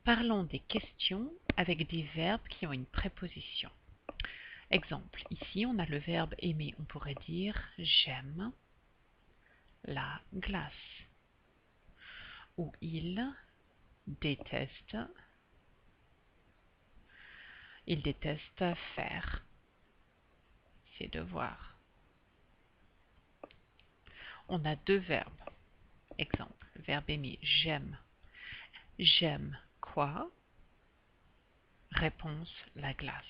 Parlons des questions avec des verbes qui ont une préposition. Exemple, ici on a le verbe aimer. On pourrait dire j'aime la glace. Ou il déteste faire ses devoirs. On a deux verbes. Exemple, verbe aimer, j'aime. J'aime quoi? Réponse, la glace.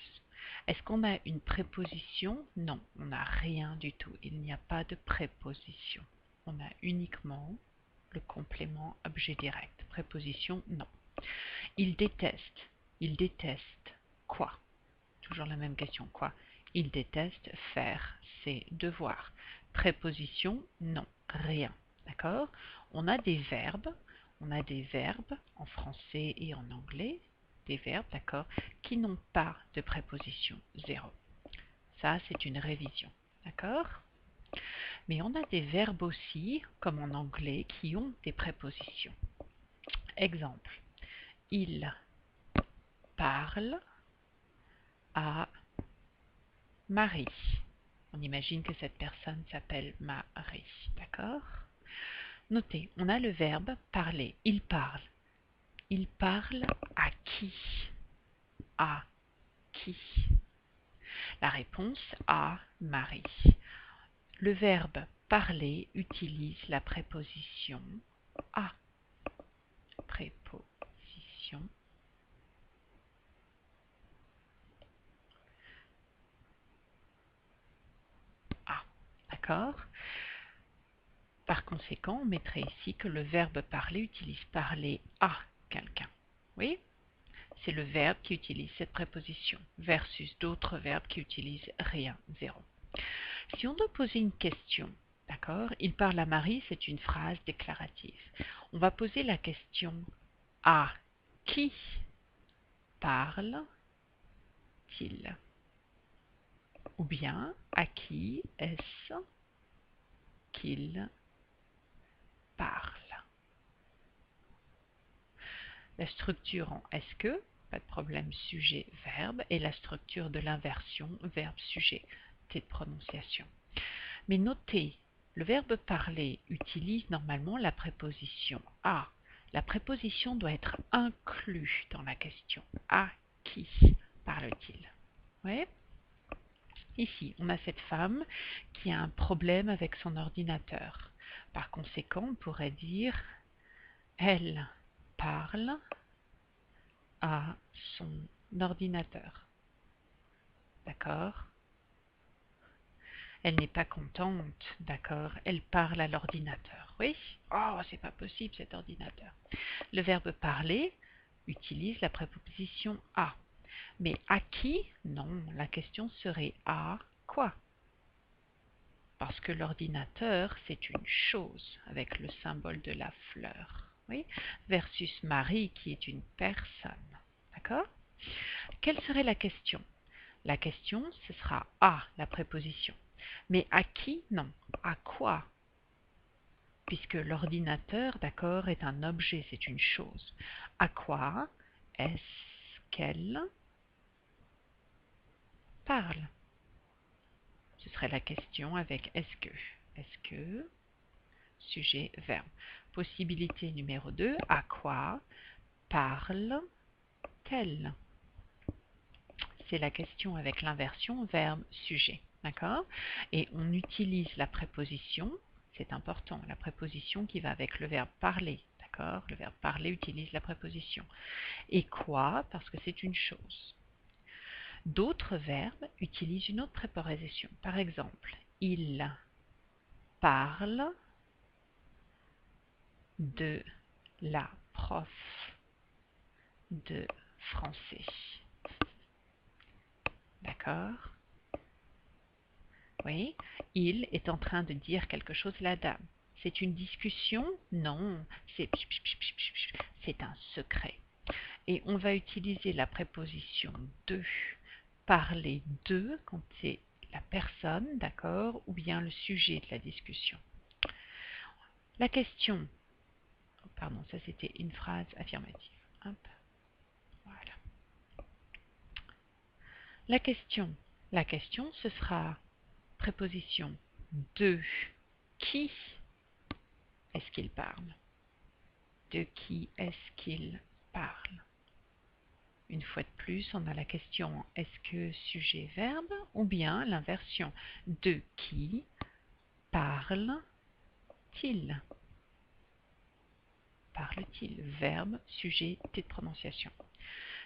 Est-ce qu'on a une préposition? Non, on n'a rien du tout. Il n'y a pas de préposition. On a uniquement le complément objet direct. Préposition, non. Il déteste. Il déteste quoi? Toujours la même question, quoi? Il déteste faire ses devoirs. Préposition, non, rien. D'accord? On a des verbes en français et en anglais, des verbes, d'accord, qui n'ont pas de préposition, zéro. Ça, c'est une révision, d'accord? Mais on a des verbes aussi, comme en anglais, qui ont des prépositions. Exemple, il parle à Marie. On imagine que cette personne s'appelle Marie, d'accord? Notez, on a le verbe parler. Il parle. Il parle à qui? À qui? La réponse à Marie. Le verbe parler utilise la préposition à. Préposition à. D'accord? Par conséquent, on mettrait ici que le verbe parler utilise parler à quelqu'un. Oui? C'est le verbe qui utilise cette préposition versus d'autres verbes qui utilisent rien, zéro. Si on doit poser une question, d'accord, il parle à Marie, c'est une phrase déclarative. On va poser la question à qui parle-t-il? Ou bien à qui est-ce qu'il parle? La structure en est-ce que, pas de problème, sujet, verbe, et la structure de l'inversion, verbe, sujet, T de prononciation. Mais notez, le verbe parler utilise normalement la préposition à. La préposition doit être inclue dans la question. À qui parle-t-il? Oui? Ici, on a cette femme qui a un problème avec son ordinateur. Par conséquent, on pourrait dire elle parle à son ordinateur. D'accord? Elle n'est pas contente, d'accord? Elle parle à l'ordinateur. Oui? Oh, c'est pas possible cet ordinateur. Le verbe parler utilise la préposition à. Mais à qui? Non, la question serait à quoi? Parce que l'ordinateur, c'est une chose avec le symbole de la fleur. Oui? Versus Marie qui est une personne. D'accord? Quelle serait la question? La question, ce sera à, la préposition. Mais à qui? Non. À quoi? Puisque l'ordinateur, d'accord, est un objet, c'est une chose. À quoi est-ce qu'elle parle? Ce serait la question avec est-ce que. Est-ce que, sujet, verbe. Possibilité numéro 2, à quoi parle-t-elle? C'est la question avec l'inversion verbe, sujet. D'accord? Et on utilise la préposition, c'est important, la préposition qui va avec le verbe parler. D'accord? Le verbe parler utilise la préposition. Et quoi? Parce que c'est une chose. D'autres verbes utilisent une autre préposition. Par exemple, il parle de la prof de français. D'accord? Oui, il est en train de dire quelque chose à la dame. C'est une discussion? Non, c'est un secret. Et on va utiliser la préposition de, parler de, quand c'est la personne, d'accord, ou bien le sujet de la discussion. La question, pardon, ça c'était une phrase affirmative. Hop. Voilà. La question. La question, ce sera préposition de qui est-ce qu'il parle? De qui est-ce qu'il parle? Une fois de plus, on a la question est-ce que sujet verbe ou bien l'inversion de qui parle-t-il? Parle-t-il? Verbe, sujet, T de prononciation.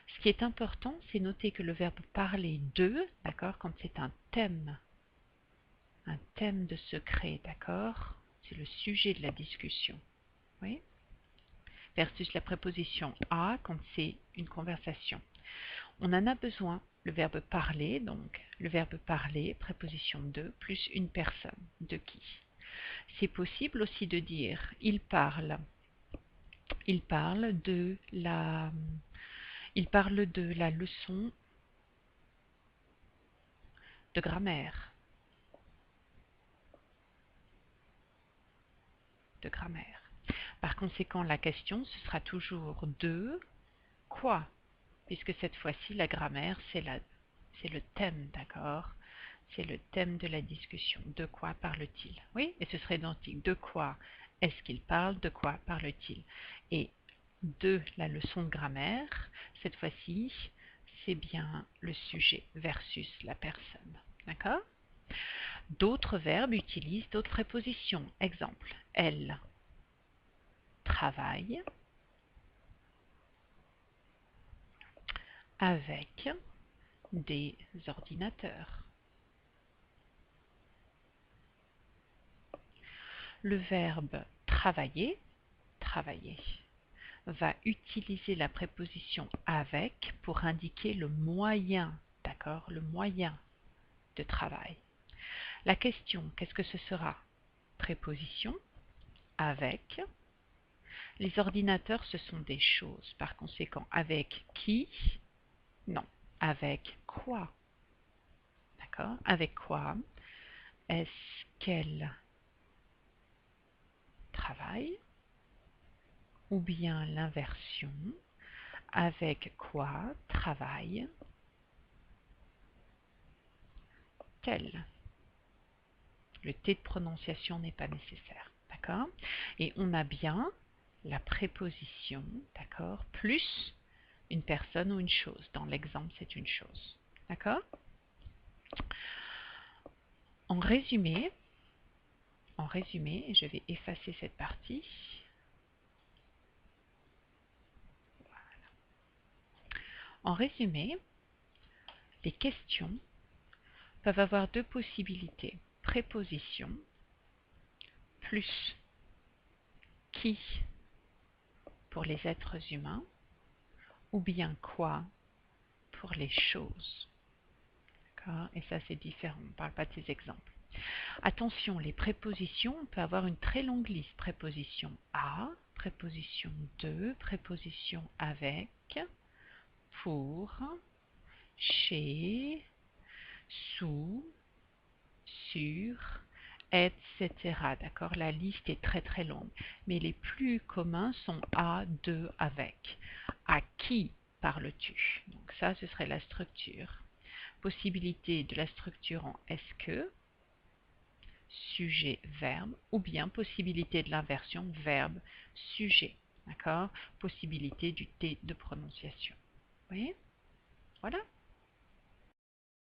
Ce qui est important, c'est noter que le verbe parler de, d'accord, quand c'est un thème de secret, d'accord, c'est le sujet de la discussion, oui, versus la préposition à quand c'est une conversation. On en a besoin, le verbe parler, donc le verbe parler, préposition de, plus une personne, de qui. C'est possible aussi de dire il parle de la leçon de grammaire. Par conséquent, la question, ce sera toujours de quoi, puisque cette fois-ci, la grammaire, c'est le thème, d'accord? C'est le thème de la discussion. De quoi parle-t-il? Oui, et ce serait identique. De quoi est-ce qu'il parle? De quoi parle-t-il? Et de la leçon de grammaire, cette fois-ci, c'est bien le sujet versus la personne. D'accord? D'autres verbes utilisent d'autres prépositions. Exemple, elle travaille avec des ordinateurs. Le verbe travailler, va utiliser la préposition avec pour indiquer le moyen, d'accord, le moyen de travail. La question, qu'est-ce que ce sera? Préposition avec. Les ordinateurs, ce sont des choses. Par conséquent, avec qui? Non. Avec quoi? D'accord? Avec quoi est-ce qu'elle travaille? Ou bien l'inversion, avec quoi travaille-t-elle? Le T de prononciation n'est pas nécessaire, d'accord? Et on a bien la préposition, d'accord, plus une personne ou une chose. Dans l'exemple, c'est une chose, d'accord? En résumé, je vais effacer cette partie. En résumé, les questions peuvent avoir deux possibilités. Préposition plus qui pour les êtres humains ou bien quoi pour les choses. Et ça, c'est différent. On ne parle pas de ces exemples. Attention, les prépositions, on peut avoir une très longue liste. Préposition à, préposition de, préposition avec, pour, chez, sous, sur, etc. D'accord? La liste est très très longue. Mais les plus communs sont à, de, avec. À qui parles-tu? Donc ça, ce serait la structure. Possibilité de la structure en est-ce que, sujet, verbe, ou bien possibilité de l'inversion, verbe, sujet. D'accord? Possibilité du T de prononciation. Vous voyez? Voilà.